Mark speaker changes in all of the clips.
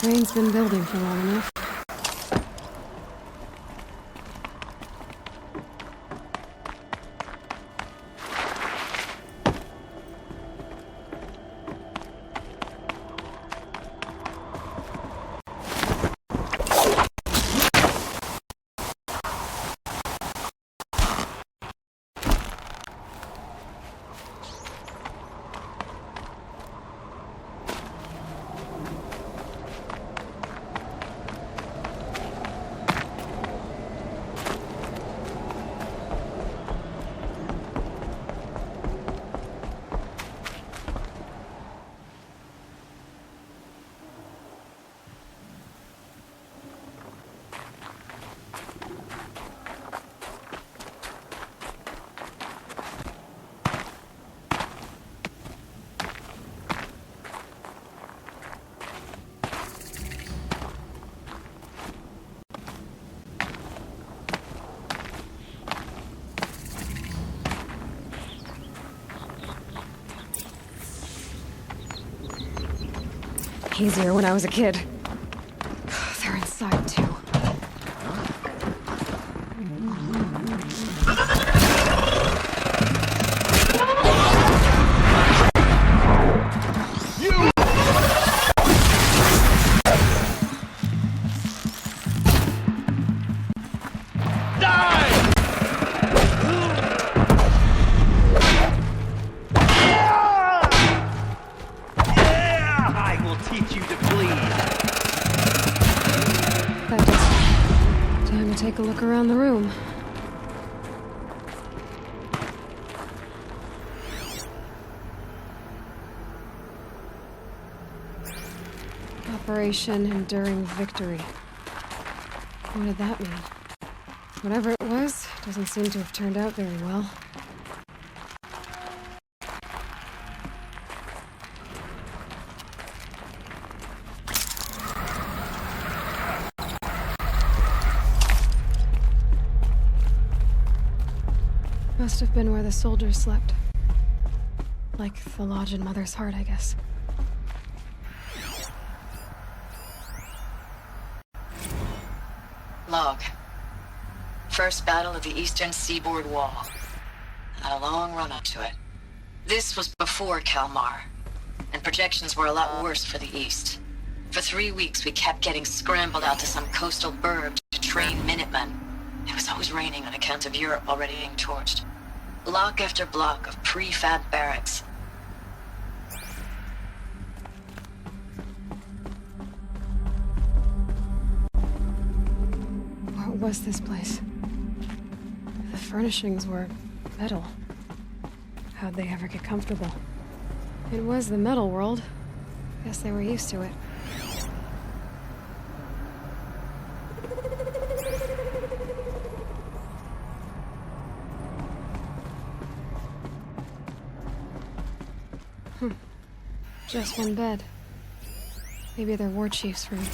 Speaker 1: Rain's been building for long enough. Easier when I was a kid. They're inside, too. Take a look around the room. Operation Enduring Victory. What did that mean? Whatever it was, doesn't seem to have turned out very well. Must have been where the soldiers slept. Like the lodge in Mother's Heart, I guess.
Speaker 2: Log. First battle of the eastern seaboard wall. Had a long run up to it. This was before Kalmar, and projections were a lot worse for the east. For 3 weeks we kept getting scrambled out to some coastal burg to train Minutemen. It was always raining on account of Europe already being torched. Block after block of prefab barracks.
Speaker 1: What was this place? The furnishings were metal. How'd they ever get comfortable? It was the metal world. Guess they were used to it. Just one bed. Maybe their war chief's room.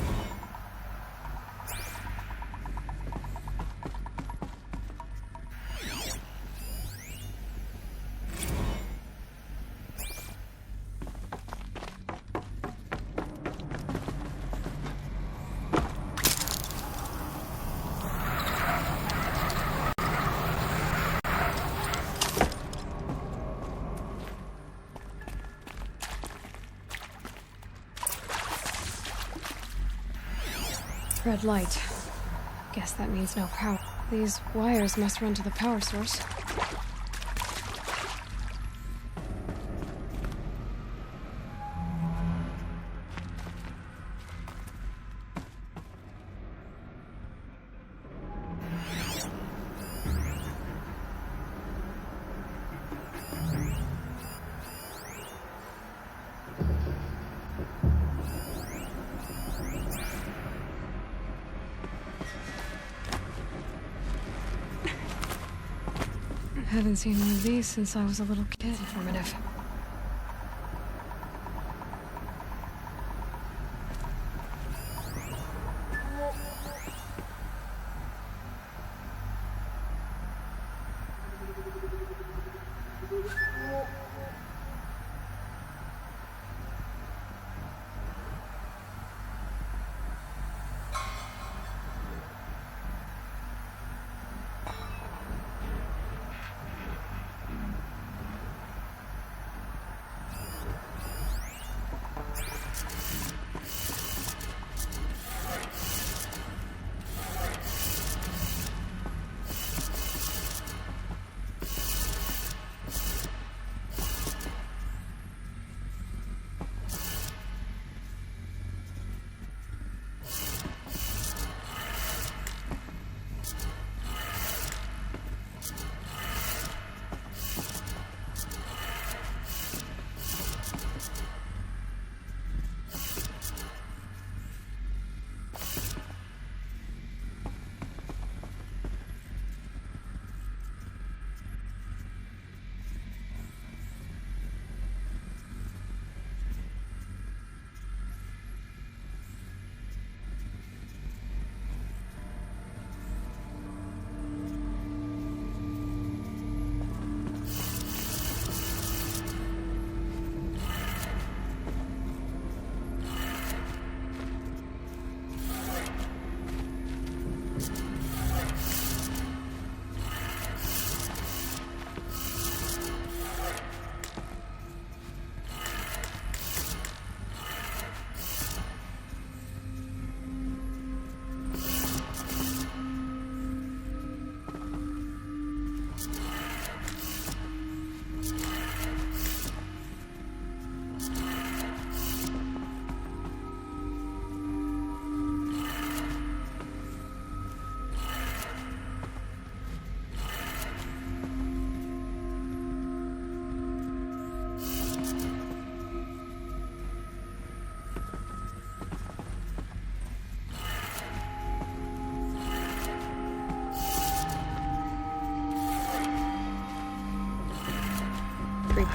Speaker 1: Red light. Guess that means no power. These wires must run to the power source. Haven't seen one of these since I was a little kid. Informative.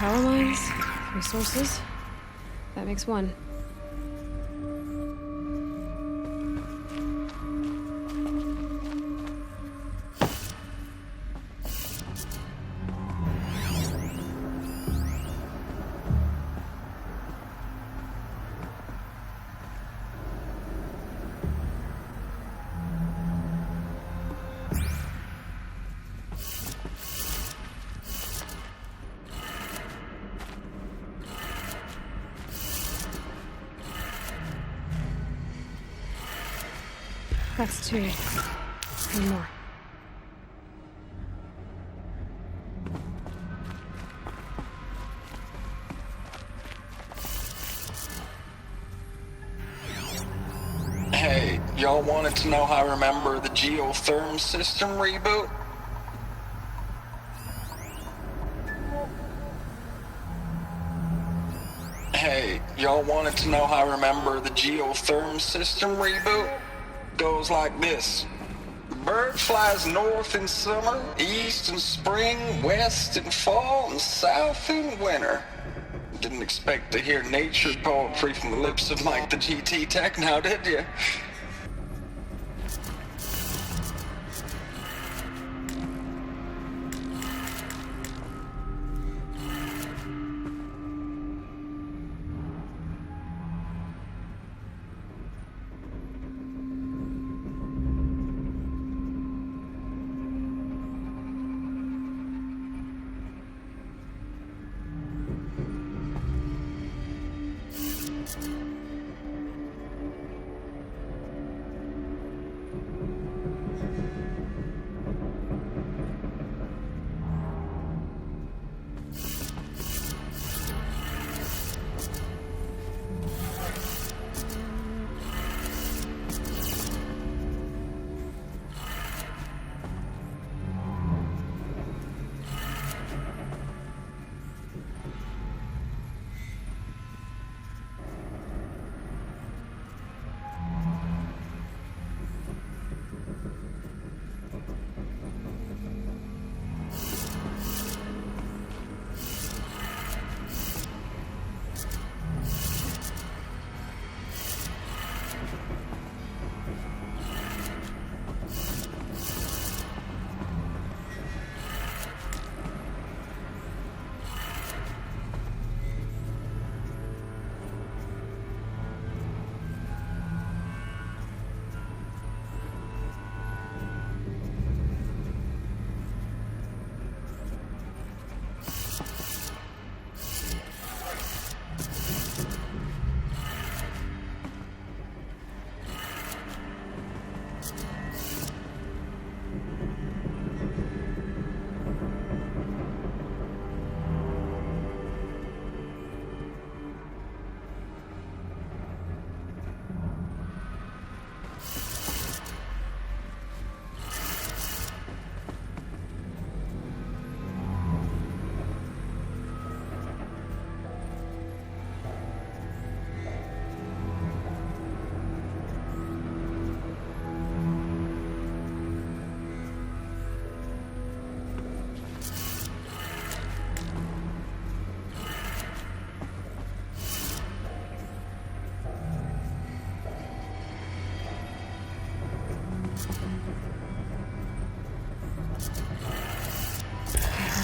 Speaker 1: power lines, 3 sources. That makes 1. That's 2. 3 more.
Speaker 3: Hey, y'all wanted to know how I remember the geotherm system reboot? Hey, y'all wanted to know how I remember the geotherm system reboot? Goes like this. Bird flies north in summer, east in spring, west in fall, and south in winter. Didn't expect to hear nature poetry from the lips of Mike the GT Tech now, did you?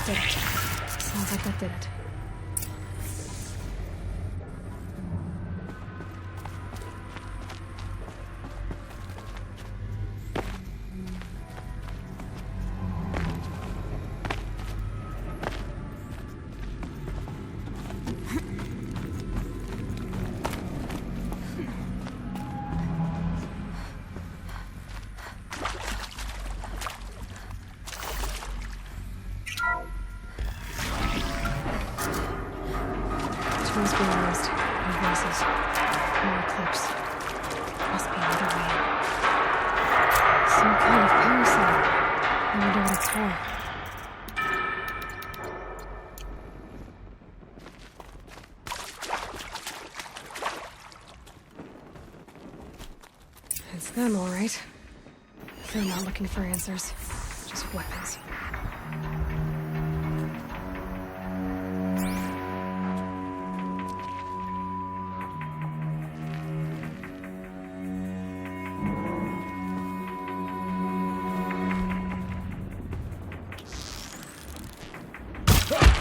Speaker 1: Did it. Sounds like that did it. Tools being used. New voices. More clips. Must be another way in. Some kind of power cell. I wonder what it's for. It's them, all right. They're not looking for answers. Just weapons.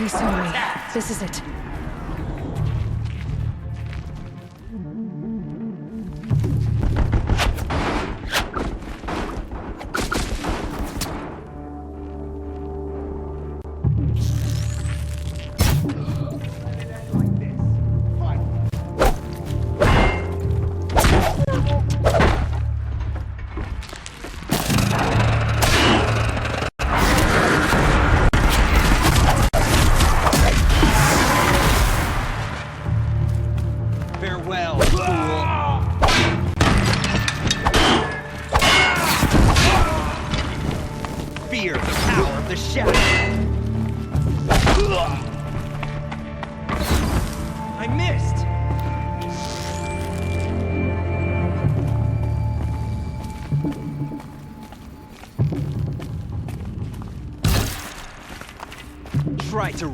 Speaker 1: He saw me. This is it.
Speaker 4: Try to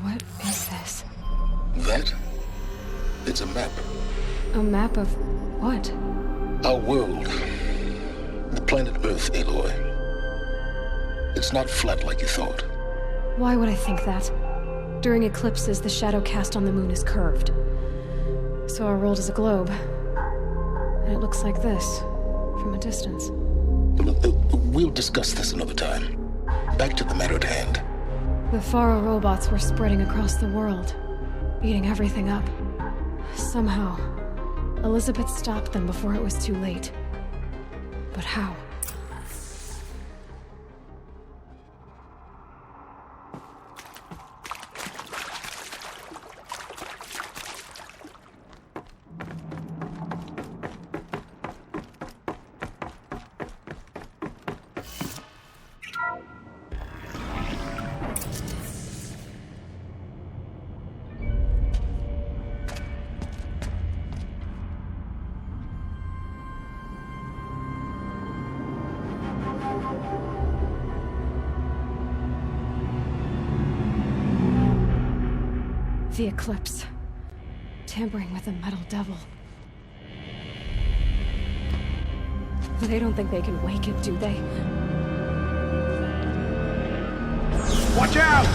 Speaker 1: What is this?
Speaker 5: That? It's a map.
Speaker 1: A map of what?
Speaker 5: Our world. The planet Earth, Aloy. It's not flat like you thought.
Speaker 1: Why would I think that? During eclipses, the shadow cast on the moon is curved. So our world is a globe. And it looks like this, from a distance.
Speaker 5: We'll discuss this another time. Back to the matter at hand.
Speaker 1: The Faro robots were spreading across the world, eating everything up. Somehow, Elizabeth stopped them before it was too late. But how? The eclipse. Tampering with the metal devil. They don't think they can wake it, do they?
Speaker 4: watch out!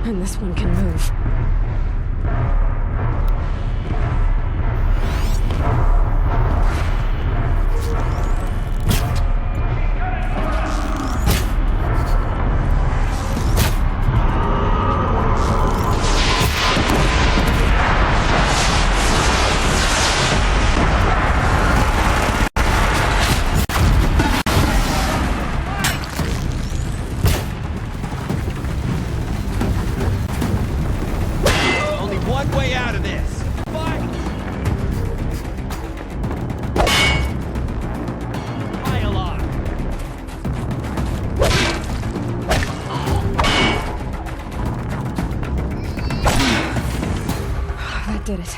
Speaker 1: And this one can move.
Speaker 4: way out of this. Fight! Hi, Aloy.
Speaker 1: That did it.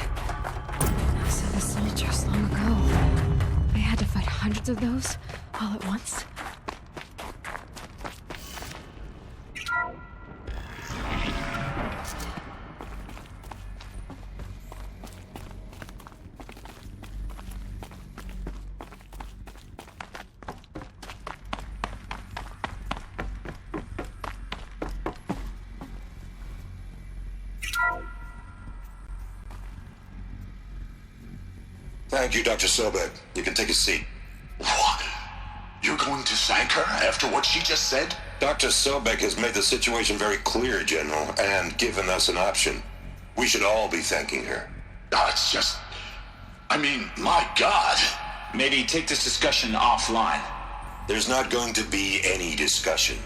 Speaker 1: I saw the soldiers long ago. They had to fight hundreds of those all at once.
Speaker 5: Thank you, Dr. Sobek. You can take a seat.
Speaker 6: What? You're going to thank her after what she just said?
Speaker 5: Dr. Sobek has made the situation very clear, General, and given us an option. We should all be thanking her.
Speaker 6: Oh, it's just... I mean, my God.
Speaker 7: Maybe take this discussion offline.
Speaker 5: There's not going to be any discussion.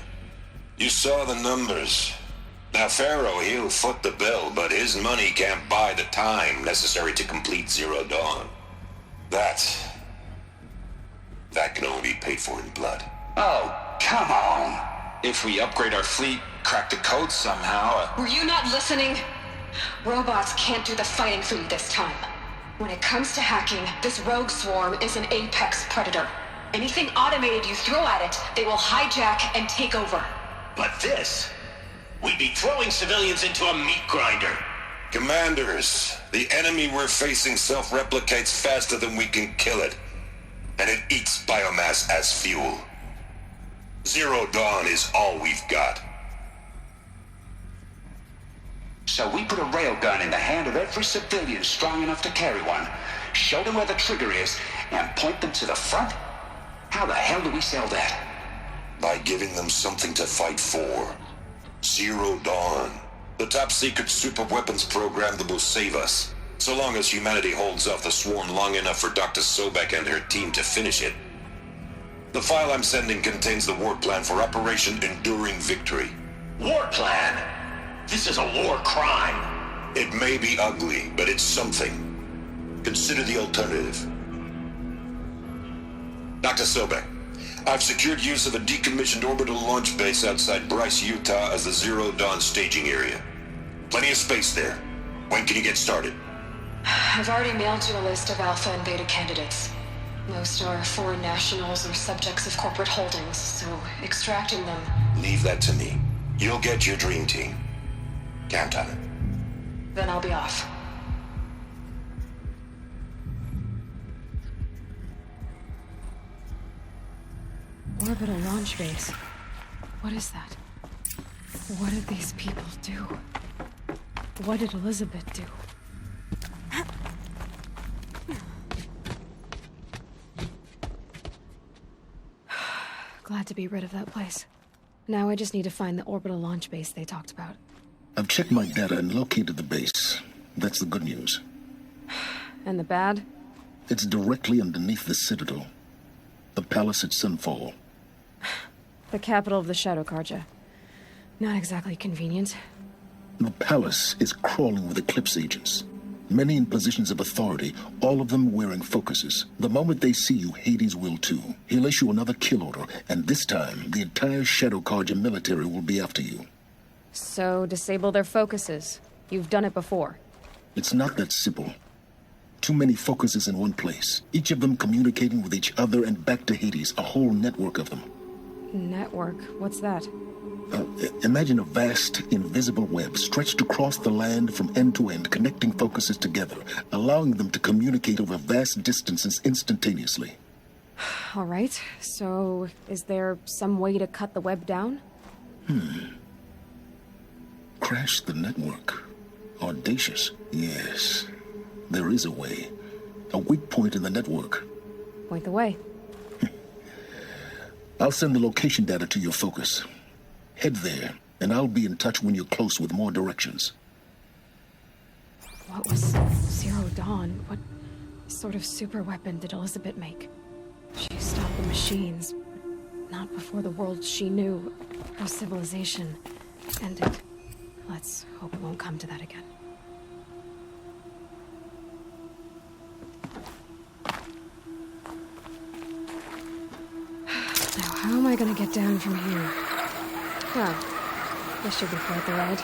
Speaker 5: You saw the numbers. Now, Pharaoh, he'll foot the bill, but his money can't buy the time necessary to complete Zero Dawn. That can only be paid for in blood.
Speaker 6: Oh, come on.
Speaker 7: If we upgrade our fleet, crack the code somehow...
Speaker 2: Were you not listening? Robots can't do the fighting for you this time. When it comes to hacking, this rogue swarm is an apex predator. Anything automated you throw at it, they will hijack and take over.
Speaker 6: But this... We'd be throwing civilians into a meat grinder.
Speaker 5: Commanders, the enemy we're facing self-replicates faster than we can kill it. And it eats biomass as fuel. Zero Dawn is all we've got.
Speaker 6: So we put a railgun in the hand of every civilian strong enough to carry one, show them where the trigger is, and point them to the front? How the hell do we sell that?
Speaker 5: By giving them something to fight for. Zero Dawn. The top-secret super-weapons program that will save us. So long as humanity holds off the swarm long enough for Dr. Sobek and her team to finish it. The file I'm sending contains the war plan for Operation Enduring Victory.
Speaker 6: War plan? This is a war crime.
Speaker 5: It may be ugly, but it's something. Consider the alternative. Dr. Sobek, I've secured use of a decommissioned orbital launch base outside Bryce, Utah as the Zero Dawn staging area. Plenty of space there. When can you get started?
Speaker 2: I've already mailed you a list of alpha and beta candidates. Most are foreign nationals or subjects of corporate holdings, so extracting them...
Speaker 5: Leave that to me. You'll get your dream team. Count on it.
Speaker 2: Then I'll be off.
Speaker 1: Orbital launch base. What is that? What did these people do? What did Elizabeth do? Glad to be rid of that place. Now I just need to find the orbital launch base they talked about.
Speaker 5: I've checked my data and located the base. That's the good news.
Speaker 1: And the bad?
Speaker 5: It's directly underneath the Citadel. The palace at Sunfall.
Speaker 1: The capital of the Shadow Karja. Not exactly convenient.
Speaker 5: The palace is crawling with Eclipse agents. Many in positions of authority, all of them wearing focuses. The moment they see you, Hades will too. He'll issue another kill order, and this time, the entire Shadow Karja military will be after you.
Speaker 1: So, disable their focuses. You've done it before.
Speaker 5: It's not that simple. Too many focuses in one place. Each of them communicating with each other and back to Hades, a whole network of them.
Speaker 1: Network? What's that?
Speaker 5: Imagine a vast, invisible web stretched across the land from end to end, connecting focuses together, allowing them to communicate over vast distances instantaneously.
Speaker 1: All right, so is there some way to cut the web down?
Speaker 5: Crash the network. Audacious. Yes, there is a way. A weak point in the network.
Speaker 1: Point the way.
Speaker 5: I'll send the location data to your focus. Head there, and I'll be in touch when you're close with more directions.
Speaker 1: What was Zero Dawn? What sort of super weapon did Elizabeth make? She stopped the machines, but not before the world she knew, her civilization, ended. Let's hope it won't come to that again. I gonna get down from here? Well, this should be quite the ride.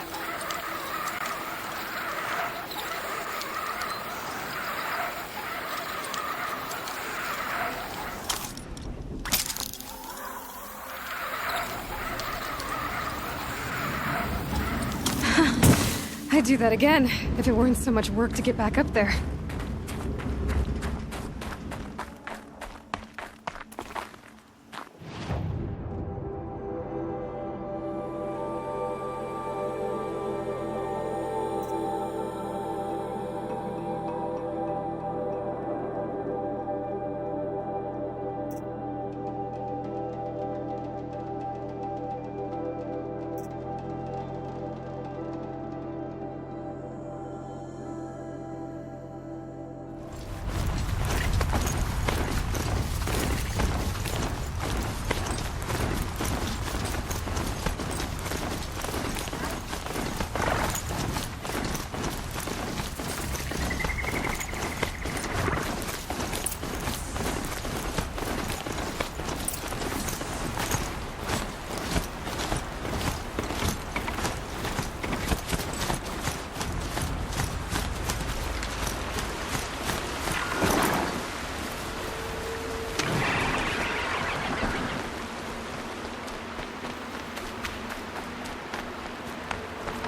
Speaker 1: I'd do that again, if it weren't so much work to get back up there.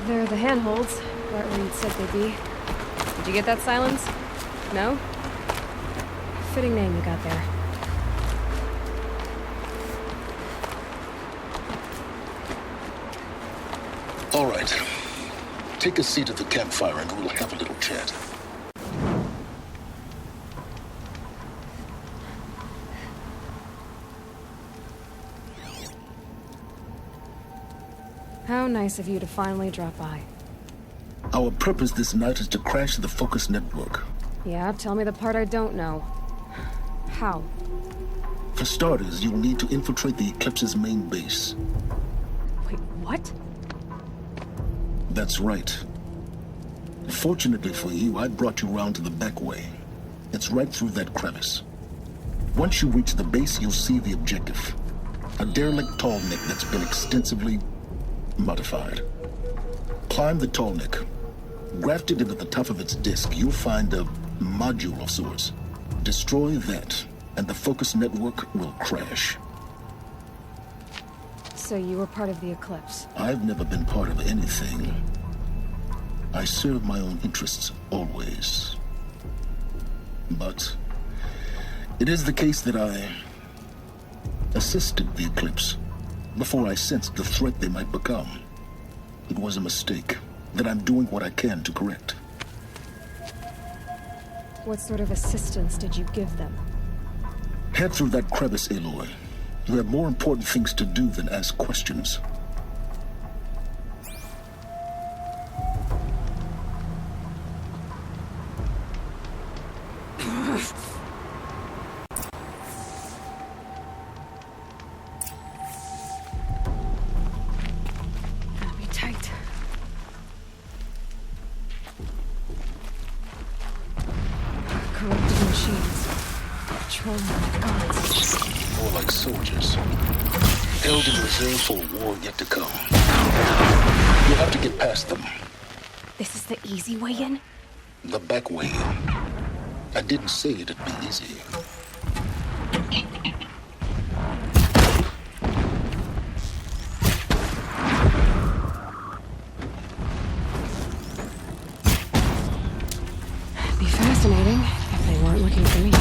Speaker 1: They're the handholds, right where you'd said they'd be. Did you get that, Silence? No? Fitting name you got there.
Speaker 8: All right. Take a seat at the campfire and we'll have a little chat.
Speaker 1: How nice of you to finally drop by.
Speaker 8: Our purpose this night is to crash the Focus network.
Speaker 1: Yeah, tell me the part I don't know. How?
Speaker 8: For starters, you'll need to infiltrate the Eclipse's main base.
Speaker 1: Wait, what?
Speaker 8: That's right. Fortunately for you, I brought you round to the back way. It's right through that crevice. Once you reach the base, you'll see the objective. A derelict tall neck that's been extensively modified. Climb the tall neck. Grafted into the top of its disk, you'll find a module of sorts. Destroy that, and the Focus network will crash.
Speaker 1: So you were part of the Eclipse?
Speaker 8: I've never been part of anything. I serve my own interests, always. But it is the case that I assisted the Eclipse before I sensed the threat they might become. It was a mistake that I'm doing what I can to correct.
Speaker 1: What sort of assistance did you give them?
Speaker 8: Head through that crevice, Aloy. You have more important things to do than ask questions.
Speaker 1: Gotta be tight. Corrupted machines. Patrolling the gods.
Speaker 8: More like soldiers. Held in reserve for a war yet to come. You'll have to get past them.
Speaker 1: This is the easy way in?
Speaker 8: The back way in. I didn't say it'd be easy.
Speaker 1: It'd be fascinating if they weren't looking for me.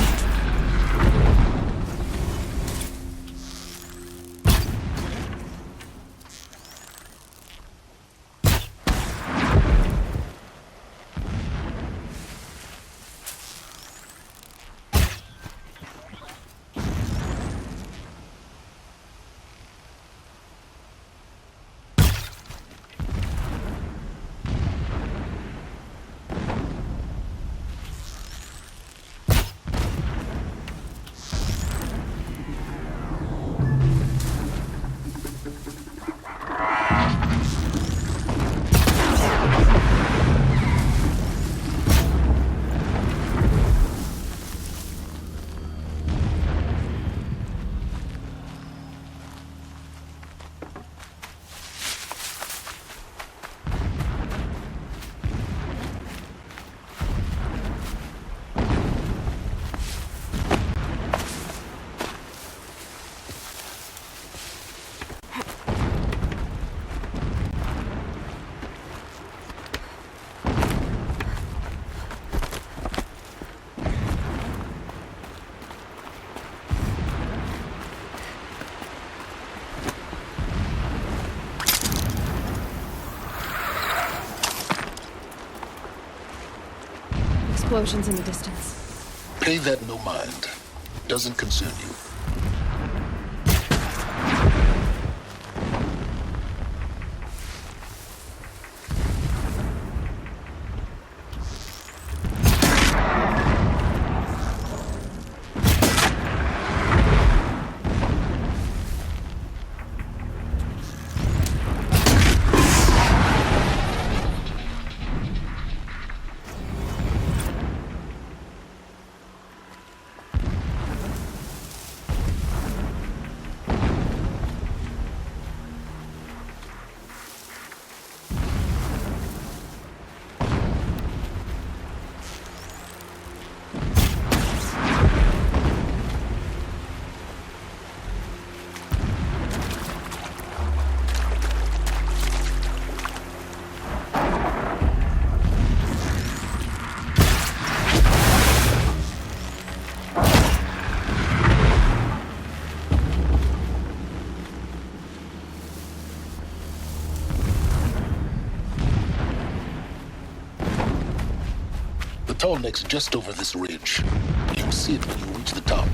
Speaker 1: Explosions in the distance.
Speaker 8: Pay that no mind. Doesn't concern you. The tall neck's just over this ridge. You'll see it when you reach the top.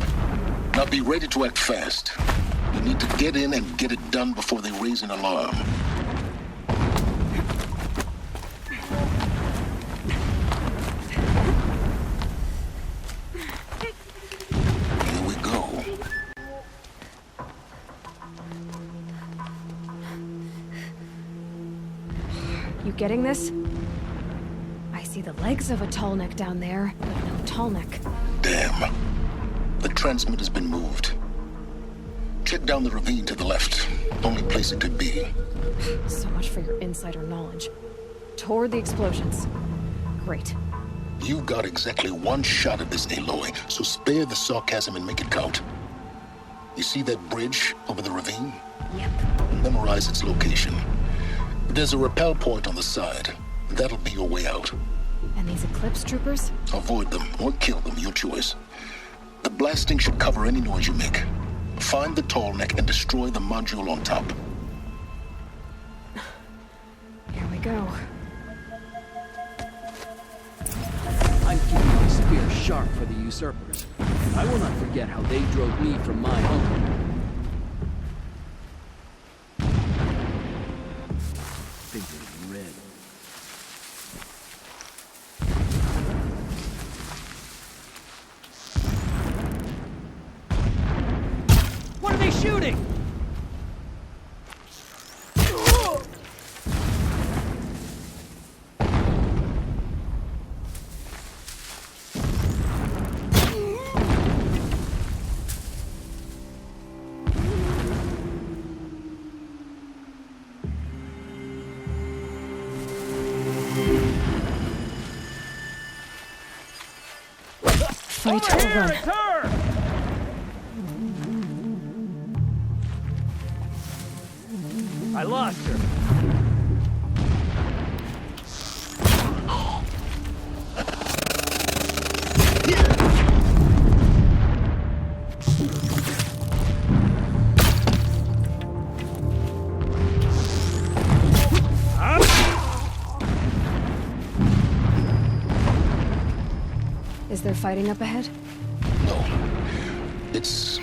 Speaker 8: Now be ready to act fast. You need to get in and get it done before they raise an alarm. Here we go.
Speaker 1: You getting this? I see the legs of a tall neck down there, but no tall neck.
Speaker 8: Damn. The transmitter's been moved. Check down the ravine to the left. Only place it could be.
Speaker 1: So much for your insider knowledge. Toward the explosions. Great.
Speaker 8: You got exactly one shot at this, Aloy, so spare the sarcasm and make it count. You see that bridge over the ravine?
Speaker 1: Yep.
Speaker 8: Memorize its location. There's a rappel point on the side. That'll be your way out.
Speaker 1: And these Eclipse troopers?
Speaker 8: Avoid them or kill them, your choice. The blasting should cover any noise you make. Find the tall neck and destroy the module on top.
Speaker 1: Here we go.
Speaker 9: I'm keeping my spear sharp for the usurpers. I will not forget how they drove me from my home. Finger red.
Speaker 4: What are they shooting?
Speaker 1: Fight or run.
Speaker 4: It's her! I lost her.
Speaker 1: Is there fighting up ahead?
Speaker 8: No. It's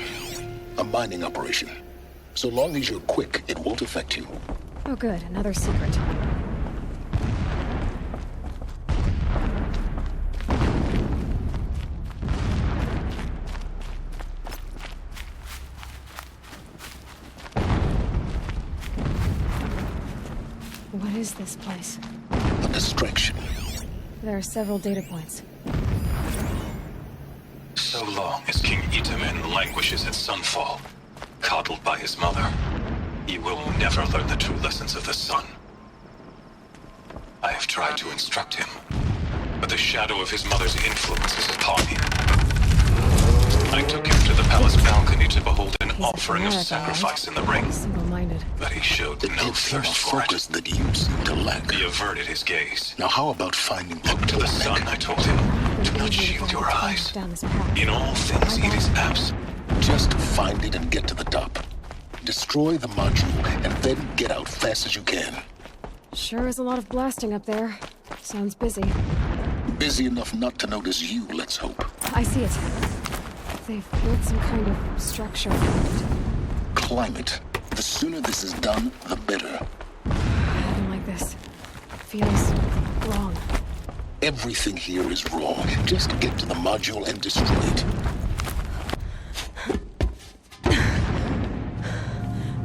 Speaker 8: a mining operation. So long as you're quick, it won't affect you.
Speaker 1: Oh good, another secret. What is this place?
Speaker 8: A distraction.
Speaker 1: There are several data points.
Speaker 7: So long as King Itamen languishes at sunfall, coddled by his mother, he will never learn the true lessons of the sun. I have tried to instruct him, but the shadow of his mother's influence is upon him. I took him to the palace balcony to behold an offering of sacrifice in the ring,
Speaker 1: Single-minded.
Speaker 7: but he showed
Speaker 8: It
Speaker 7: no
Speaker 8: gives him a
Speaker 7: thirst for
Speaker 8: focus
Speaker 7: it.
Speaker 8: that you seem to lack.
Speaker 7: He averted his gaze.
Speaker 8: Now how about finding the
Speaker 7: Look to the
Speaker 8: tall
Speaker 7: sun,
Speaker 8: neck?
Speaker 7: I told him. Do not shield your eyes.
Speaker 1: Down this path.
Speaker 7: In all things, it is absent.
Speaker 8: Just find it and get to the top. Destroy the module and then get out fast as you can.
Speaker 1: Sure is a lot of blasting up there. Sounds busy.
Speaker 8: busy enough not to notice you, let's hope.
Speaker 1: I see it. They've built some kind of structure around it.
Speaker 8: Climate. The sooner this is done, the better.
Speaker 1: I don't like this. Feels wrong.
Speaker 8: Everything here is wrong. Just get to the module and destroy it.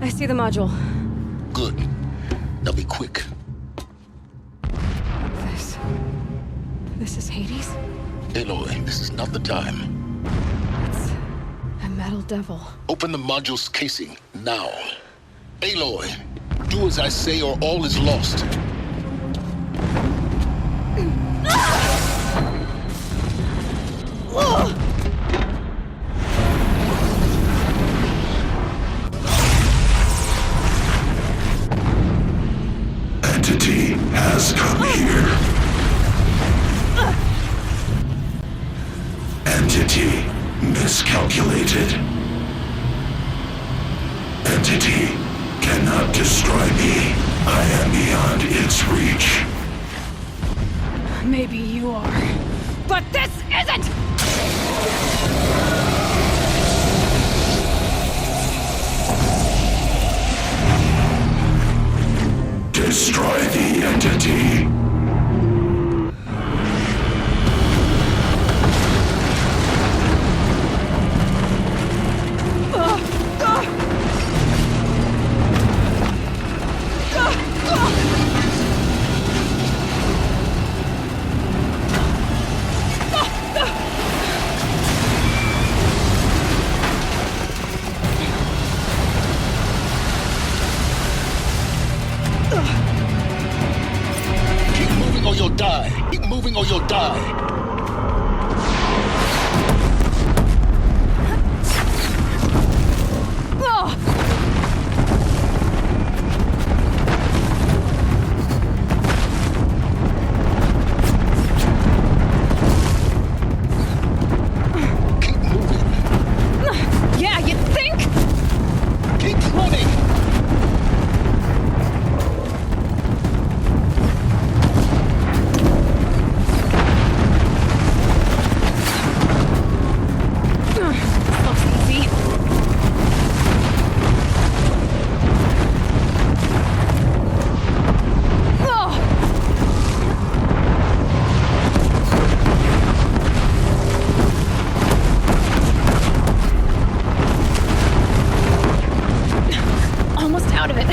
Speaker 1: I see the module.
Speaker 8: Good. Now be quick.
Speaker 1: This is Hades?
Speaker 8: Aloy, this is not the time.
Speaker 1: It's a metal devil.
Speaker 8: Open the module's casing, now. Aloy, do as I say or all is lost.
Speaker 5: Entity has come here. Entity miscalculated. Entity cannot destroy me. I am beyond its reach.
Speaker 1: Maybe you are. But this isn't!
Speaker 5: Destroy the entity.
Speaker 8: Keep moving or you'll die. Keep moving or you'll die. Keep moving.
Speaker 1: Yeah, you think?
Speaker 8: Keep running.
Speaker 1: Looks easy. Almost out of it.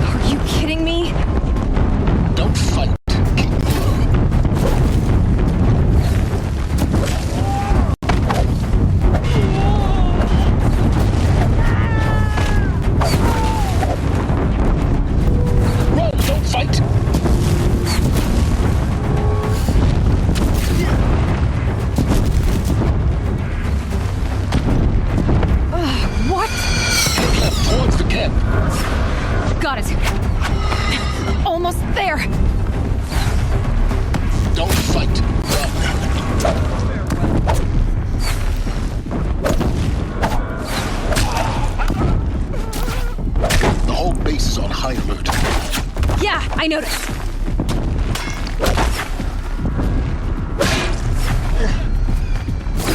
Speaker 1: Are you kidding me?
Speaker 8: Don't fight. Keep moving. Roll, don't fight.
Speaker 1: What?
Speaker 8: Head left towards the camp.
Speaker 1: Got it. Almost there.
Speaker 8: Don't fight. Run. The whole base is on high alert.
Speaker 1: Yeah, I noticed.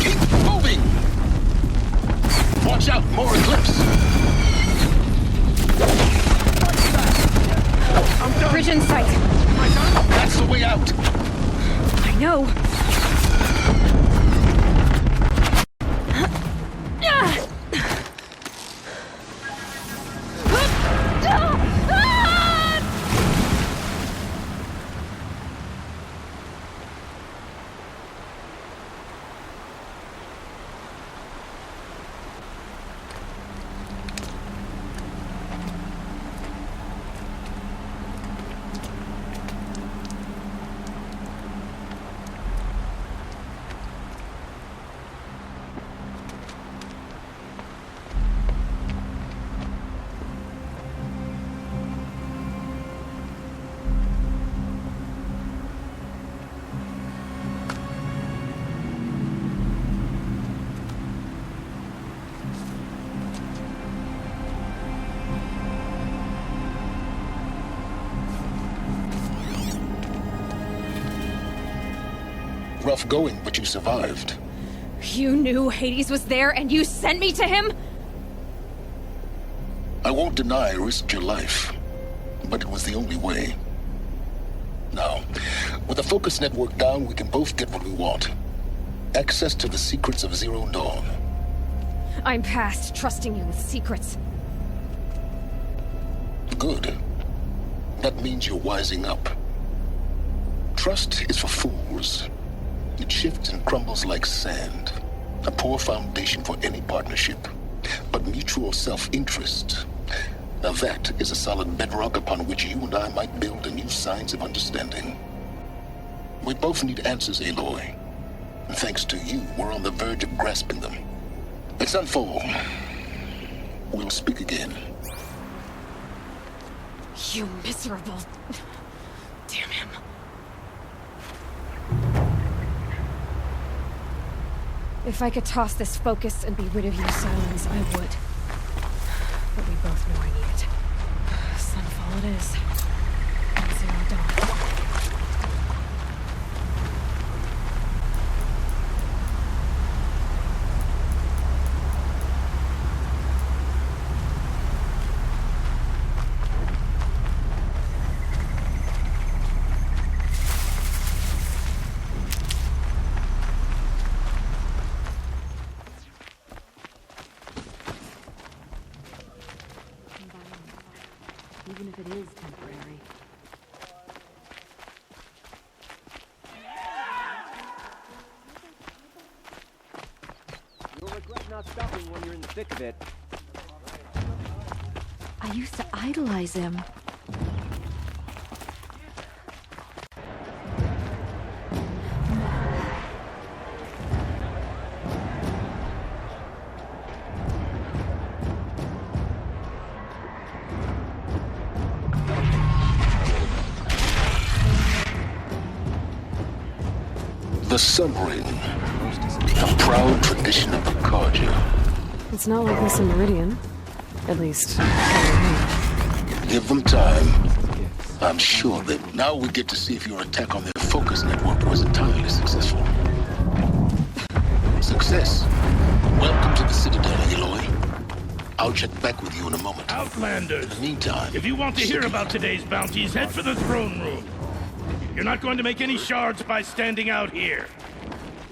Speaker 8: Keep moving. Watch out, more eclipse.
Speaker 1: Bridge in sight.
Speaker 8: That's the way out.
Speaker 1: I know.
Speaker 8: Rough going, but you survived.
Speaker 1: You knew Hades was there and you sent me to him?
Speaker 8: I won't deny I risked your life, but it was the only way. Now, with the focus network down, we can both get what we want. Access to the secrets of Zero Dawn.
Speaker 1: I'm past trusting you with secrets.
Speaker 8: Good. That means you're wising up. Trust is for fools. It shifts and crumbles like sand. A poor foundation for any partnership. But mutual self-interest, now that is a solid bedrock upon which you and I might build a new science of understanding. We both need answers, Aloy. And thanks to you, we're on the verge of grasping them. Let's unfold. We'll speak again.
Speaker 1: You miserable... Damn him. If I could toss this focus and be rid of you, Silence, I would. But we both know I need it. Sunfall it is. And Zero Dawn.
Speaker 10: Even if it is temporary.
Speaker 4: You'll regret not stopping when you're in the thick of it.
Speaker 10: I used to idolize him.
Speaker 8: The submarine. A proud tradition of the K.O.G.
Speaker 1: It's not like this in Meridian. At least,
Speaker 8: Give them time. I'm sure that now we get to see if your attack on their focus network was entirely successful. Success. Welcome to the Citadel, Aloy. I'll check back with you in a moment.
Speaker 11: Outlanders!
Speaker 8: In the meantime...
Speaker 11: If you want to hear about today's bounties, head for the throne room. You're not going to make any shards by standing out here.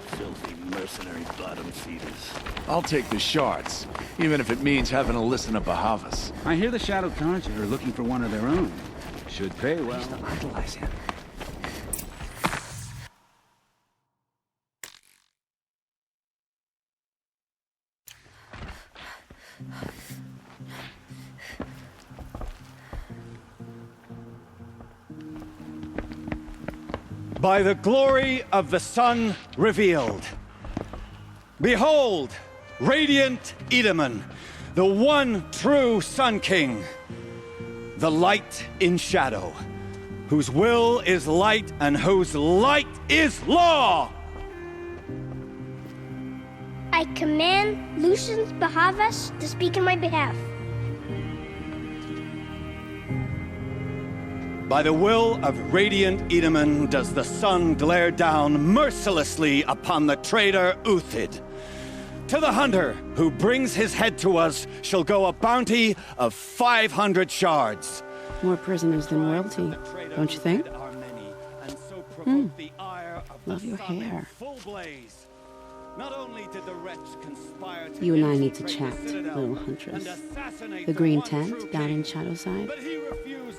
Speaker 11: Filthy mercenary bottom feeders.
Speaker 12: I'll take the shards, even if it means having to listen to Bahavas.
Speaker 13: I hear the Shadow K.O.G are looking for one of their own. Should pay well.
Speaker 12: I used to idolize him.
Speaker 14: By the glory of the sun revealed. Behold, radiant Edaman, the one true Sun King. The light in shadow, whose will is light and whose light is law!
Speaker 15: I command Lucius Bahavas to speak in my behalf.
Speaker 14: By the will of radiant Edaman does the sun glare down mercilessly upon the traitor Uthid. To the hunter who brings his head to us shall go a bounty of 500 shards.
Speaker 10: More prisoners than royalty, don't you think? Love your hair. You and I need to chat, little huntress. The green tent down in Shadowside.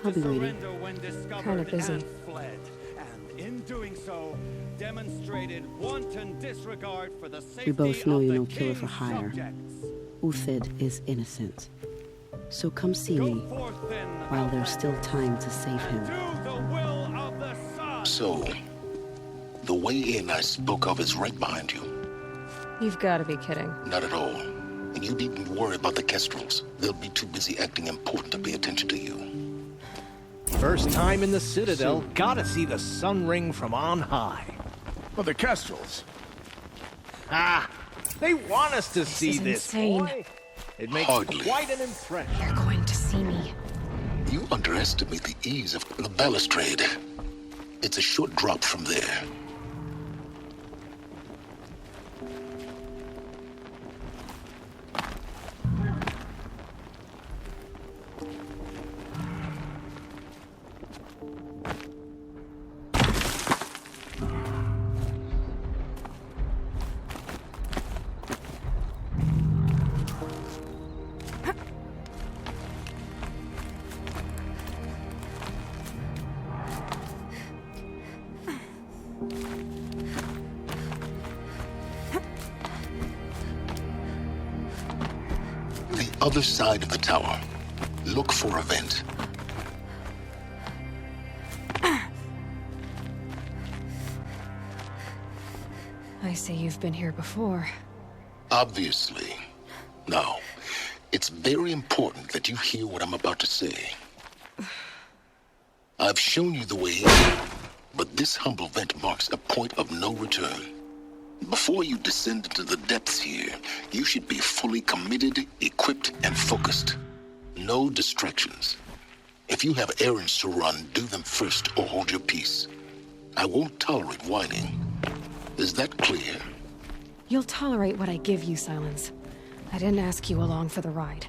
Speaker 10: I'll be waiting.
Speaker 1: Kinda busy.
Speaker 10: We both know you're no killer for hire. Uthid is innocent. So come see me while there's still time to save him.
Speaker 8: So, the way in I spoke of is right behind you.
Speaker 1: You've got to be kidding.
Speaker 8: Not at all. And you needn't worry about the Kestrels. They'll be too busy acting important to pay attention to you.
Speaker 16: First time in the Citadel, gotta see the sun ring from on high.
Speaker 12: Well, the Kestrels.
Speaker 16: Ah, they want us to see
Speaker 1: is
Speaker 16: this,
Speaker 1: insane.
Speaker 16: boy. It makes
Speaker 8: Hardly.
Speaker 16: quite an impression.
Speaker 1: You're going to see me.
Speaker 8: You underestimate the ease of the balustrade. It's a short drop from there. other side of the tower. Look for a vent.
Speaker 1: I see you've been here before.
Speaker 8: Obviously. Now, it's very important that you hear what I'm about to say. I've shown you the way in, but this humble vent marks a point of no return. Before you descend into the depths here, you should be fully committed, equipped, and focused. No distractions. If you have errands to run, do them first or hold your peace. I won't tolerate whining. Is that clear?
Speaker 1: You'll tolerate what I give you, Silence. I didn't ask you along for the ride.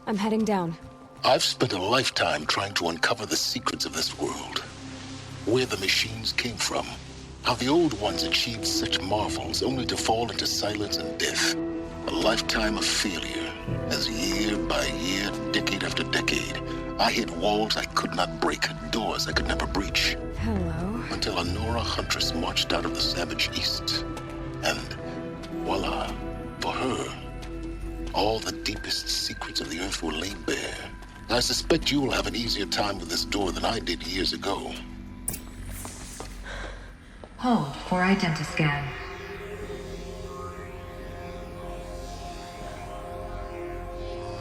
Speaker 1: I'm heading down.
Speaker 8: I've spent a lifetime trying to uncover the secrets of this world. Where the machines came from. How the old ones achieved such marvels only to fall into silence and death. A lifetime of failure. As year by year, decade after decade, I hit walls I could not break, doors I could never breach.
Speaker 1: Hello.
Speaker 8: Until a Nora huntress marched out of the savage east. And voila, for her, all the deepest secrets of the Earth were laid bare. I suspect you will have an easier time with this door than I did years ago.
Speaker 2: Hold for identiscan.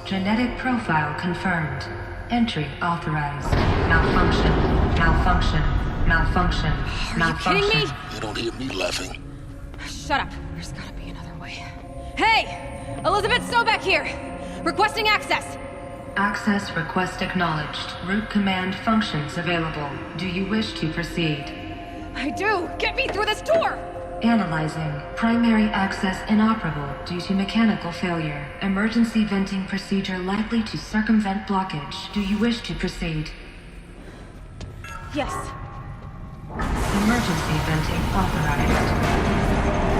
Speaker 2: Genetic profile confirmed. Entry authorized. Malfunction. Malfunction. Malfunction. Malfunction.
Speaker 1: Are you kidding me?
Speaker 8: You don't hear me laughing.
Speaker 1: Shut up. There's gotta be another way. Hey! Elizabeth Sobeck here! Requesting access!
Speaker 2: Access request acknowledged. Root command functions available. Do you wish to proceed?
Speaker 1: I do! Get me through this door!
Speaker 2: Analyzing. Primary access inoperable due to mechanical failure. Emergency venting procedure likely to circumvent blockage. Do you wish to proceed?
Speaker 1: Yes.
Speaker 2: Emergency venting authorized.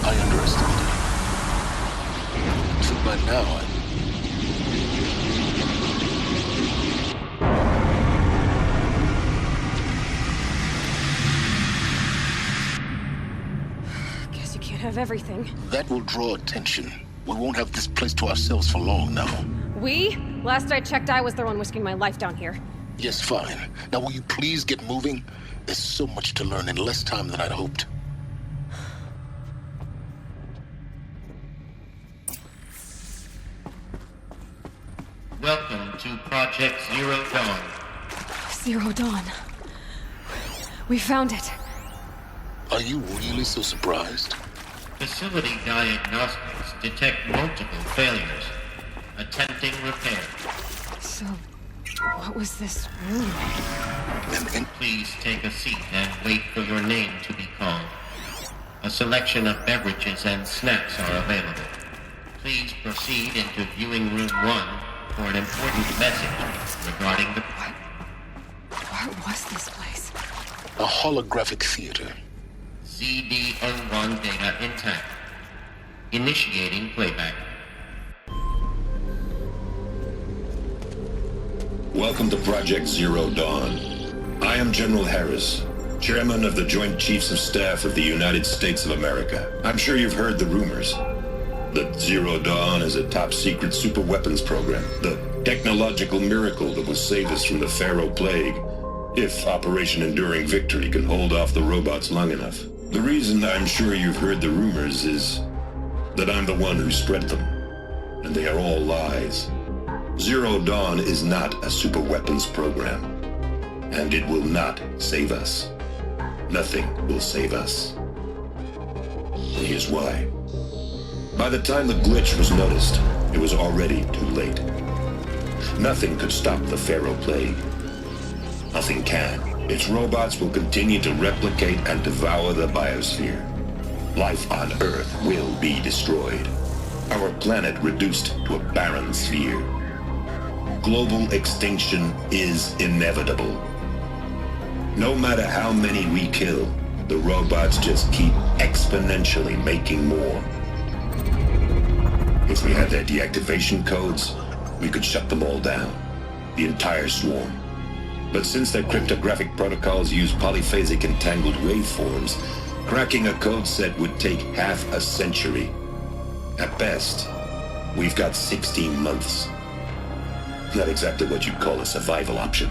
Speaker 8: I underestimated. So by now,
Speaker 1: Guess you can't have everything.
Speaker 8: that will draw attention. We won't have this place to ourselves for long now.
Speaker 1: We? Last I checked, I was the one risking my life down here.
Speaker 8: Yes, fine. Now will you please get moving? There's so much to learn in less time than I'd hoped.
Speaker 17: Welcome to Project Zero Dawn.
Speaker 1: Zero Dawn. We found it.
Speaker 8: Are you really so surprised?
Speaker 17: Facility diagnostics detect multiple failures. Attempting repair.
Speaker 1: So, what was this room?
Speaker 17: Please take a seat and wait for your name to be called. A selection of beverages and snacks are available. Please proceed into viewing room 1 for an important message regarding the...
Speaker 1: What was this place?
Speaker 8: A holographic theater.
Speaker 17: CD01 data intact. Initiating playback.
Speaker 5: Welcome to Project Zero Dawn. I am General Harris, Chairman of the Joint Chiefs of Staff of the United States of America. I'm sure you've heard the rumors that Zero Dawn is a top-secret super-weapons program, the technological miracle that will save us from the Pharaoh Plague, if Operation Enduring Victory can hold off the robots long enough. The reason I'm sure you've heard the rumors is that I'm the one who spread them, and they are all lies. Zero Dawn is not a super-weapons program, and it will not save us. Nothing will save us. And here's why. By the time the glitch was noticed, it was already too late. Nothing could stop the Pharaoh Plague. Nothing can. Its robots will continue to replicate and devour the biosphere. Life on Earth will be destroyed. Our planet reduced to a barren sphere. Global extinction is inevitable. No matter how many we kill, the robots just keep exponentially making more. If we had their deactivation codes, we could shut them all down, the entire swarm. But since their cryptographic protocols use polyphasic entangled waveforms, cracking a code set would take half a century. At best, we've got 16 months. Not exactly what you'd call a survival option.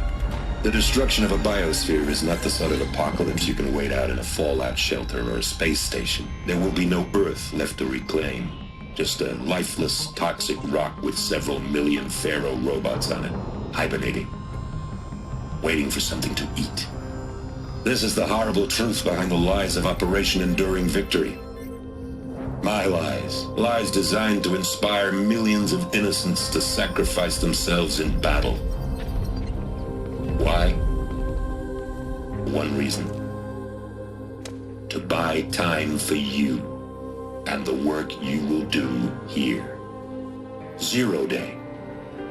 Speaker 5: The destruction of a biosphere is not the sort of apocalypse you can wait out in a fallout shelter or a space station. There will be no Earth left to reclaim. Just a lifeless, toxic rock with several million Pharaoh robots on it, hibernating, waiting for something to eat. This is the horrible truth behind the lies of Operation Enduring Victory. My lies. Lies designed to inspire millions of innocents to sacrifice themselves in battle. Why? One reason. To buy time for you and the work you will do here. Zero Day,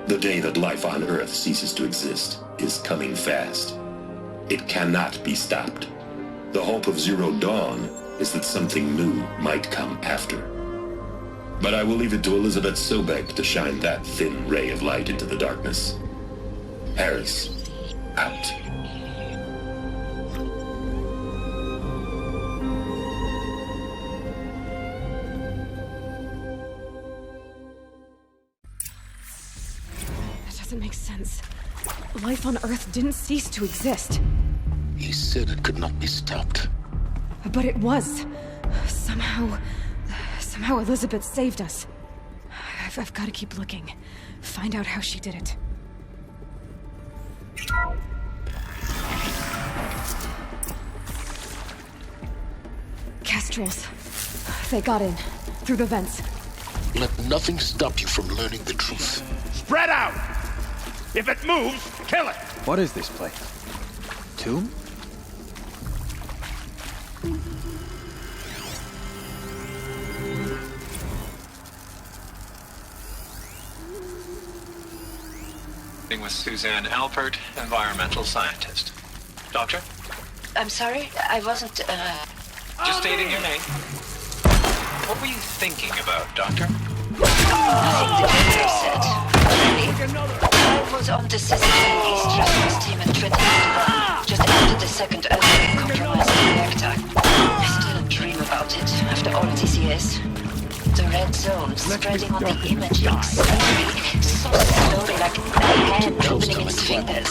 Speaker 5: the day that life on Earth ceases to exist, is coming fast. It cannot be stopped. The hope of Zero Dawn is that something new might come after. But I will leave it to Elizabeth Sobek to shine that thin ray of light into the darkness. Harris, out.
Speaker 1: Doesn't make sense. Life on Earth didn't cease to exist.
Speaker 8: He said it could not be stopped.
Speaker 1: But it was. Somehow Elizabeth saved us. I've got to keep looking. Find out how she did it. Kestrels. They got in. Through the vents.
Speaker 8: Let nothing stop you from learning the truth.
Speaker 11: Spread out! If it moves, kill it!
Speaker 12: What is this place? Tomb?
Speaker 7: With Suzanne Alpert, environmental scientist. Doctor?
Speaker 2: I'm sorry, I wasn't,
Speaker 7: Just stating your name. What were you thinking about, Doctor?
Speaker 2: Nothing the doctor said. I was on the system East response team at Trinity, just after the second compromised reactor. I still dream about it after all these years. The red zone spreading on the imaging slowly, so slowly, like a hand opening its fingers.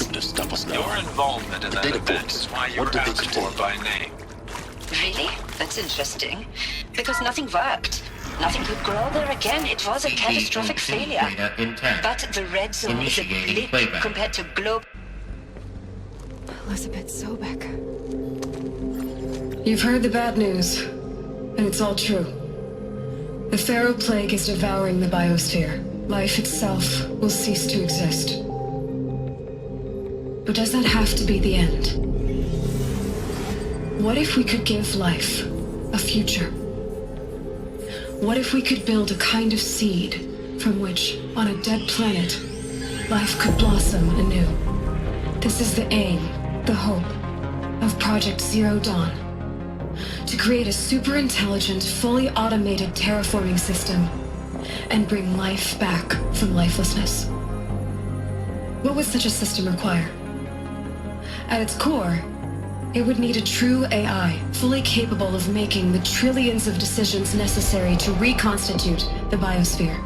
Speaker 7: Your involvement in that event is why you were asked for by name.
Speaker 2: Really? That's interesting. Because nothing worked. Nothing could grow there again. It was a catastrophic failure. But the red zone is a blip compared to globe.
Speaker 1: Elizabeth Sobek.
Speaker 18: You've heard the bad news, and it's all true. The Pharaoh Plague is devouring the biosphere. Life itself will cease to exist. But does that have to be the end? What if we could give life a future? What if we could build a kind of seed from which, on a dead planet, life could blossom anew? This is the aim, the hope, of Project Zero Dawn. To create a super-intelligent, fully automated terraforming system and bring life back from lifelessness. What would such a system require? At its core, it would need a true AI, fully capable of making the trillions of decisions necessary to reconstitute the biosphere.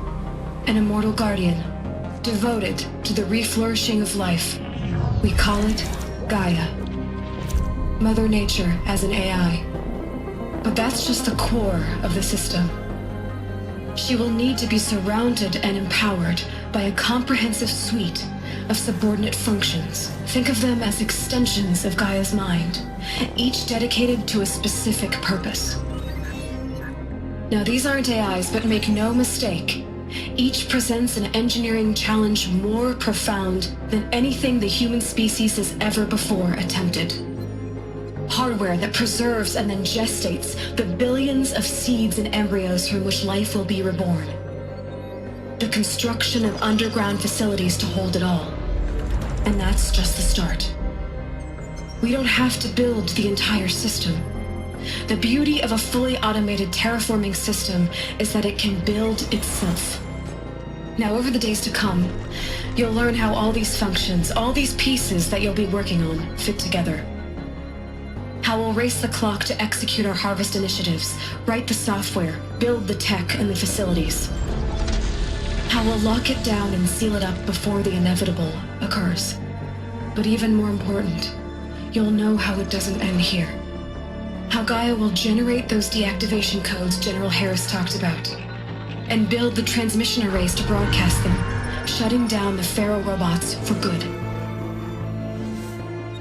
Speaker 18: An immortal guardian, devoted to the reflourishing of life. We call it Gaia. Mother Nature as an AI. But that's just the core of the system. She will need to be surrounded and empowered by a comprehensive suite of subordinate functions. Think of them as extensions of Gaia's mind, each dedicated to a specific purpose. Now, these aren't AIs, but make no mistake, each presents an engineering challenge more profound than anything the human species has ever before attempted. Hardware that preserves and then gestates the billions of seeds and embryos from which life will be reborn. The construction of underground facilities to hold it all. And that's just the start. We don't have to build the entire system. The beauty of a fully automated terraforming system is that it can build itself. Now, over the days to come, you'll learn how all these functions, all these pieces that you'll be working on, fit together. How we'll race the clock to execute our harvest initiatives, write the software, build the tech and the facilities. How we'll lock it down and seal it up before the inevitable occurs. But even more important, you'll know how it doesn't end here. How Gaia will generate those deactivation codes General Harris talked about, and build the transmission arrays to broadcast them, shutting down the Pharaoh robots for good.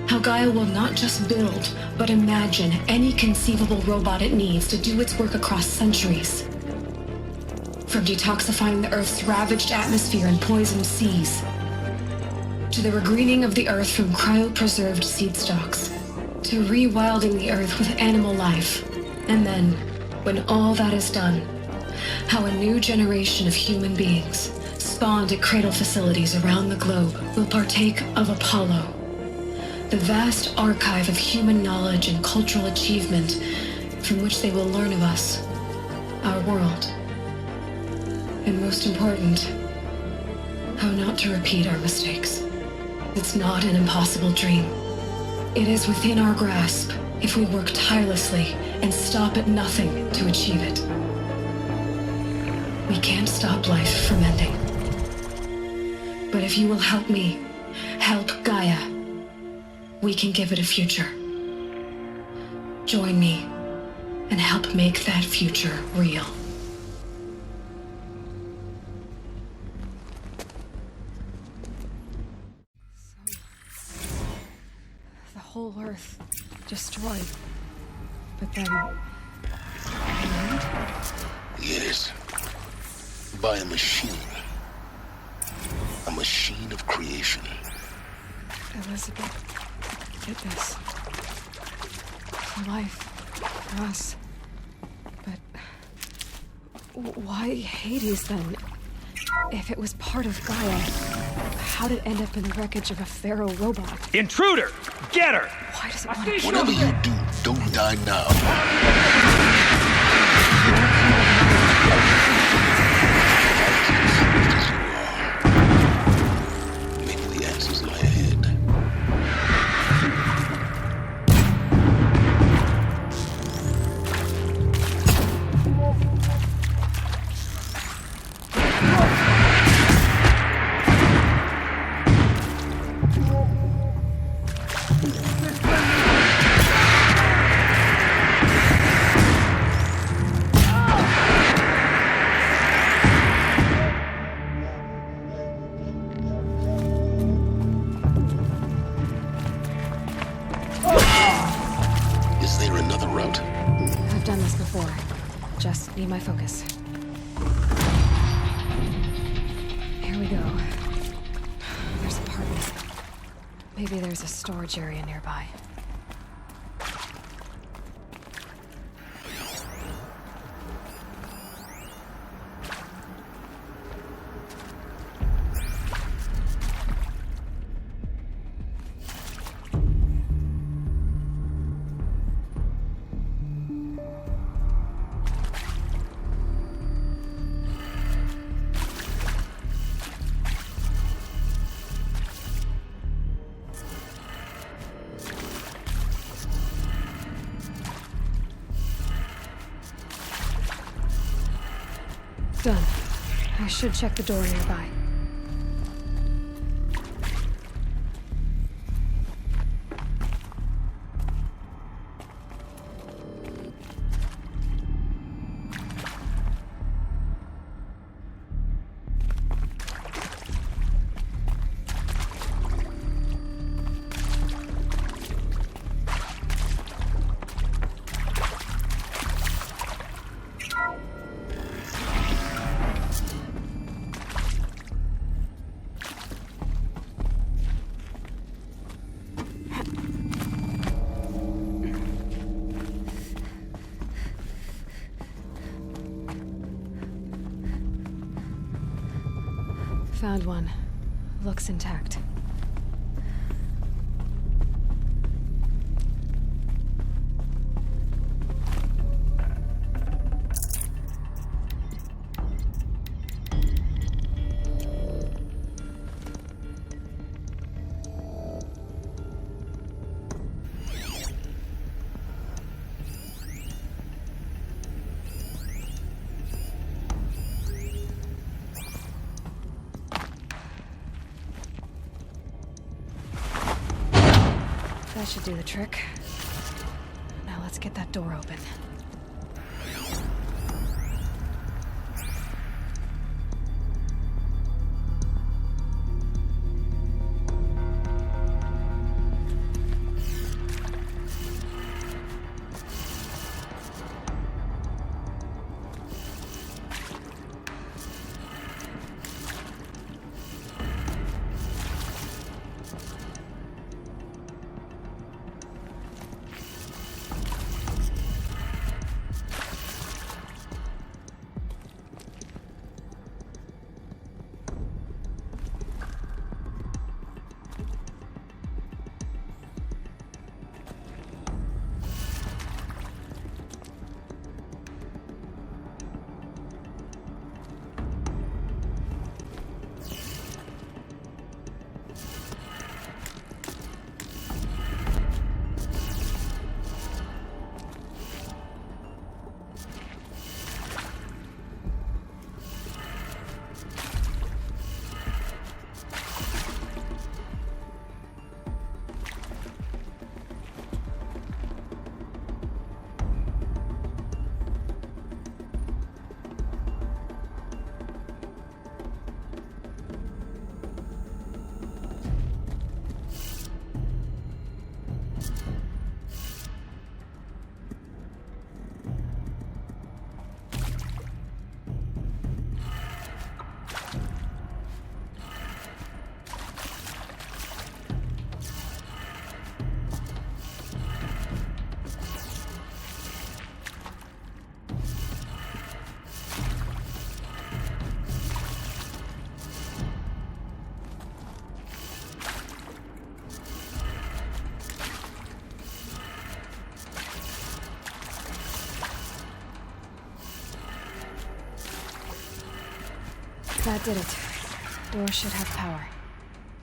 Speaker 18: How Gaia will not just build, but imagine any conceivable robot it needs to do its work across centuries. From detoxifying the Earth's ravaged atmosphere and poisoned seas, to the regreening of the Earth from cryopreserved seed stalks, to rewilding the Earth with animal life. And then, when all that is done, how a new generation of human beings, spawned at cradle facilities around the globe, will partake of Apollo, the vast archive of human knowledge and cultural achievement from which they will learn of us, our world. And most important, how not to repeat our mistakes. It's not an impossible dream. It is within our grasp if we work tirelessly and stop at nothing to achieve it. We can't stop life from ending. But if you will help me, help Gaia, we can give it a future. Join me and help make that future real.
Speaker 1: The whole Earth destroyed. But then...
Speaker 8: Yes. By a machine. A machine of creation.
Speaker 1: Elizabeth, get this. For life. For us. But... why Hades, then? If it was part of Gaia, how'd it end up in the wreckage of a Pharaoh robot?
Speaker 16: Intruder! Get her!
Speaker 1: Why does it want to...
Speaker 8: Whatever you do, don't die now. Maybe the answers lie ahead. Is there another route?
Speaker 1: I've done this before. Just need my focus. Here we go. There's a part missing. Maybe there's a storage area nearby. Done. I should check the door nearby. Found one. Looks intact. That should do the trick. Now let's get that door open. That did it. Door should have power.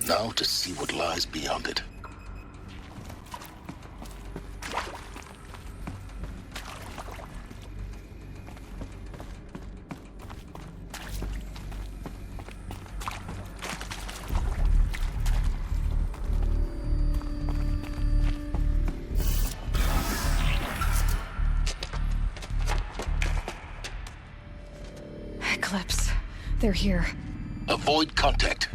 Speaker 8: Now to see what lies beyond it.
Speaker 1: Eclipse. They're here.
Speaker 8: Avoid contact.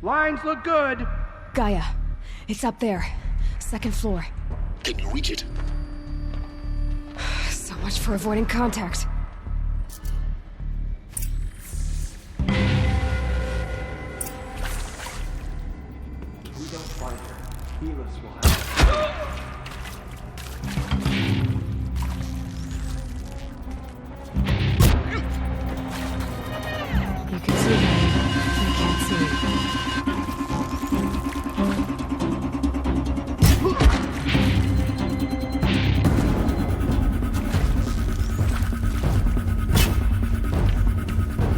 Speaker 11: Lines look good.
Speaker 1: Gaia. It's up there. Second floor.
Speaker 8: Can you reach it?
Speaker 1: So much for avoiding contact.
Speaker 11: We don't fight her. Healers will have.
Speaker 1: You can see them. I can't see you.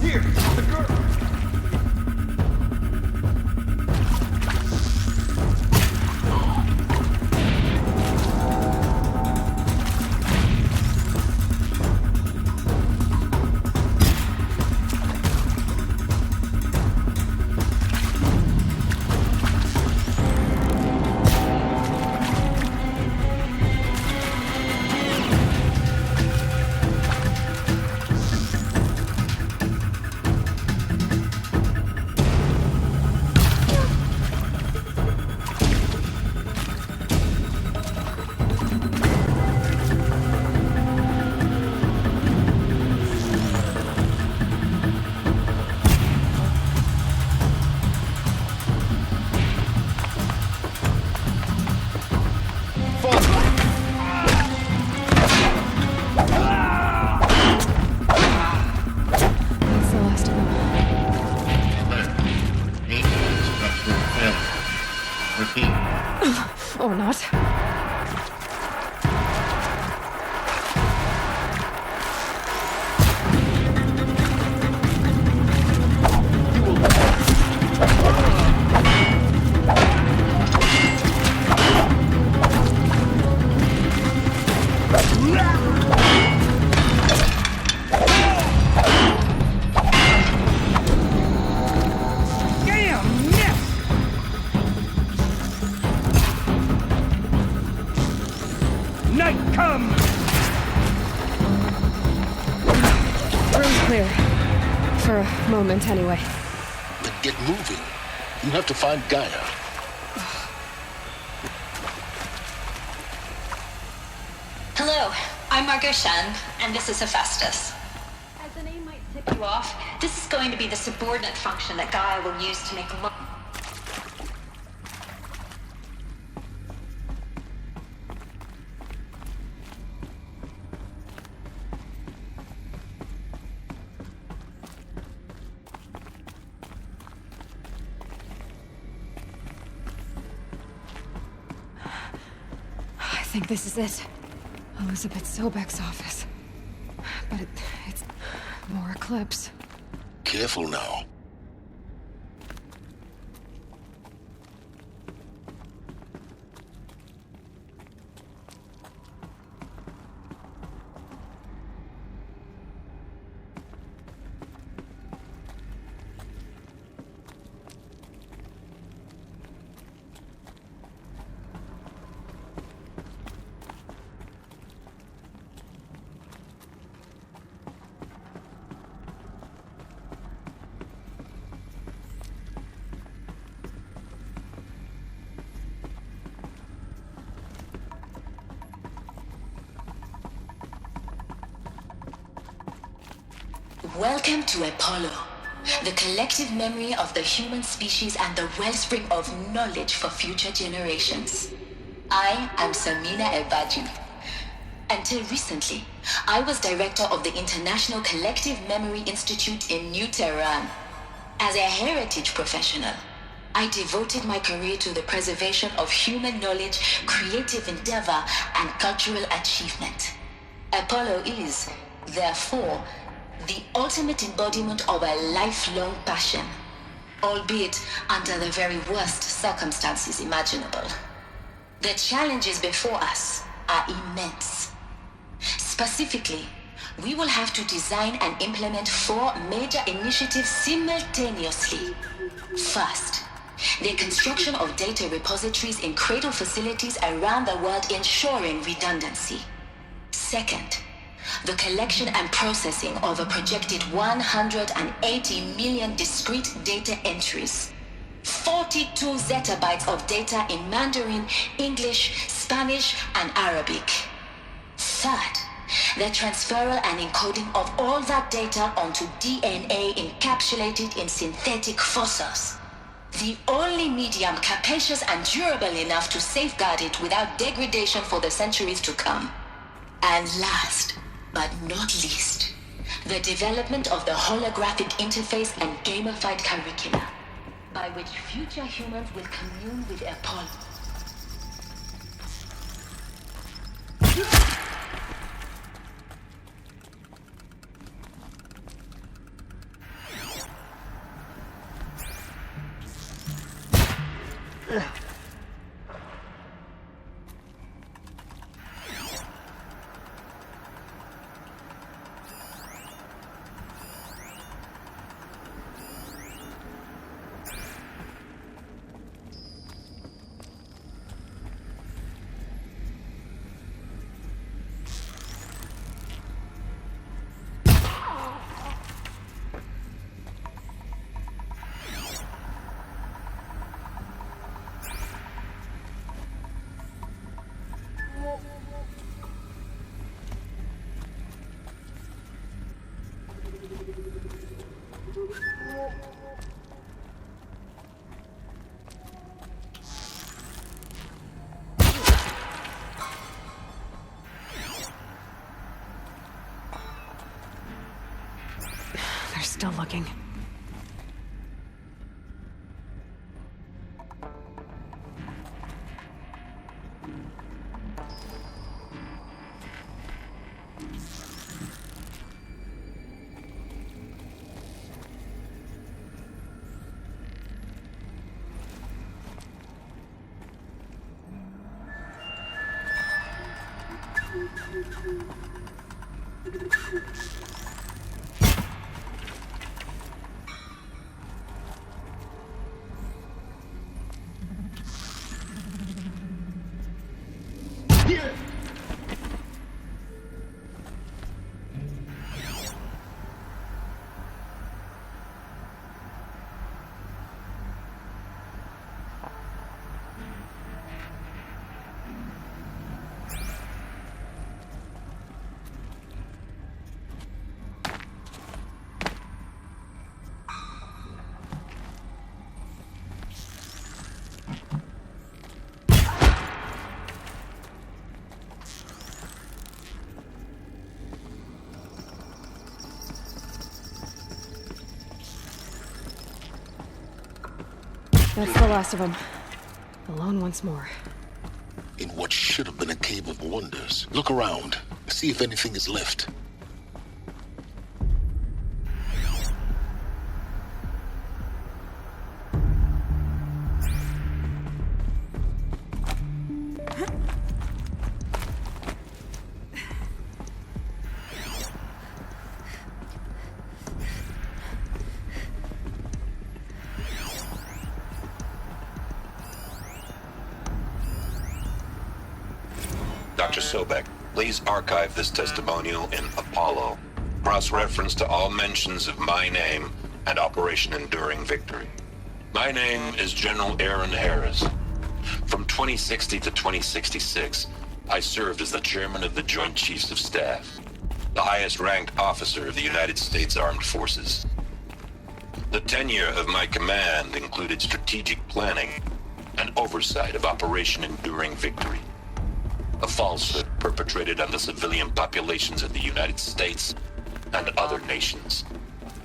Speaker 11: Here, the girl.
Speaker 1: for a moment, anyway.
Speaker 8: Then get moving. You have to find Gaia.
Speaker 19: Hello, I'm Margot Shen, and this is Hephaestus. As the name might tip you off, this is going to be the subordinate function that Gaia will use to make a
Speaker 1: I think this is it. Elizabeth Sobek's office. But it's more Eclipse.
Speaker 8: Careful now.
Speaker 2: Welcome to Apollo, the collective memory of the human species and the wellspring of knowledge for future generations. I am Samina Ebaju. Until recently, I was director of the International Collective Memory Institute in New Tehran. As a heritage professional, I devoted my career to the preservation of human knowledge, creative endeavor, and cultural achievement. Apollo is, therefore, the ultimate embodiment of a lifelong passion, albeit under the very worst circumstances imaginable. The challenges before us are immense. Specifically, we will have to design and implement 4 major initiatives simultaneously. First, the construction of data repositories in cradle facilities around the world, ensuring redundancy. Second, the collection and processing of a projected 180 million discrete data entries. 42 zettabytes of data in Mandarin, English, Spanish, and Arabic. Third, the transferal and encoding of all that data onto DNA encapsulated in synthetic fossils. The only medium capacious and durable enough to safeguard it without degradation for the centuries to come. And last, but not least, the development of the holographic interface and gamified curricula, by which future humans will commune with Apollo.
Speaker 1: They're still looking. That's the last of them. Alone once more.
Speaker 8: In what should have been a cave of wonders. Look around. See if anything is left.
Speaker 5: Dr. Sobek, please archive this testimonial in Apollo. Cross-reference to all mentions of my name and Operation Enduring Victory. My name is General Aaron Harris. From 2060 to 2066, I served as the chairman of the Joint Chiefs of Staff, the highest-ranked officer of the United States Armed Forces. The tenure of my command included strategic planning and oversight of Operation Enduring Victory, a falsehood perpetrated on the civilian populations of the United States and other nations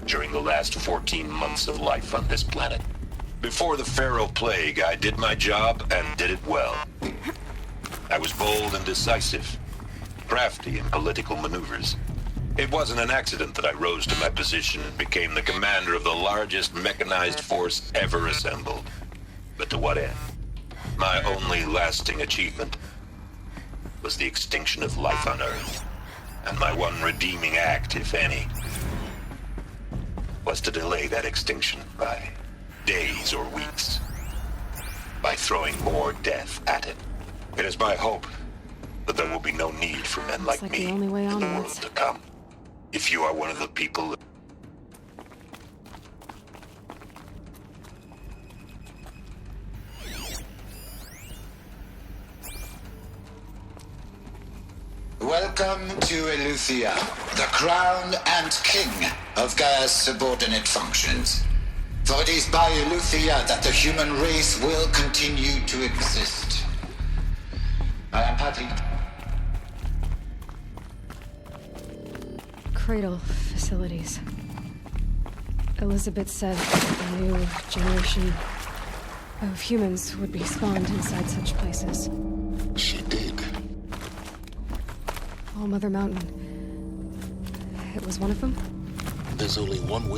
Speaker 5: during the last 14 months of life on this planet. Before the Pharaoh Plague, I did my job and did it well. I was bold and decisive, crafty in political maneuvers. It wasn't an accident that I rose to my position and became the commander of the largest mechanized force ever assembled. But to what end? My only lasting achievement was the extinction of life on Earth. And my one redeeming act, if any, was to delay that extinction by days or weeks, by throwing more death at it. It is my hope that there will be no need for men like me
Speaker 1: the only way
Speaker 5: in the world
Speaker 1: onwards.
Speaker 5: to come. If you are one of the people
Speaker 6: Welcome to Eleuthia, the crown and king of Gaia's subordinate functions. For it is by Eleuthia that the human race will continue to exist. I am Patty.
Speaker 1: Cradle facilities. Elizabeth said a new generation of humans would be spawned inside such places.
Speaker 8: She did.
Speaker 1: All Mother Mountain. It was one of them?
Speaker 8: There's only one way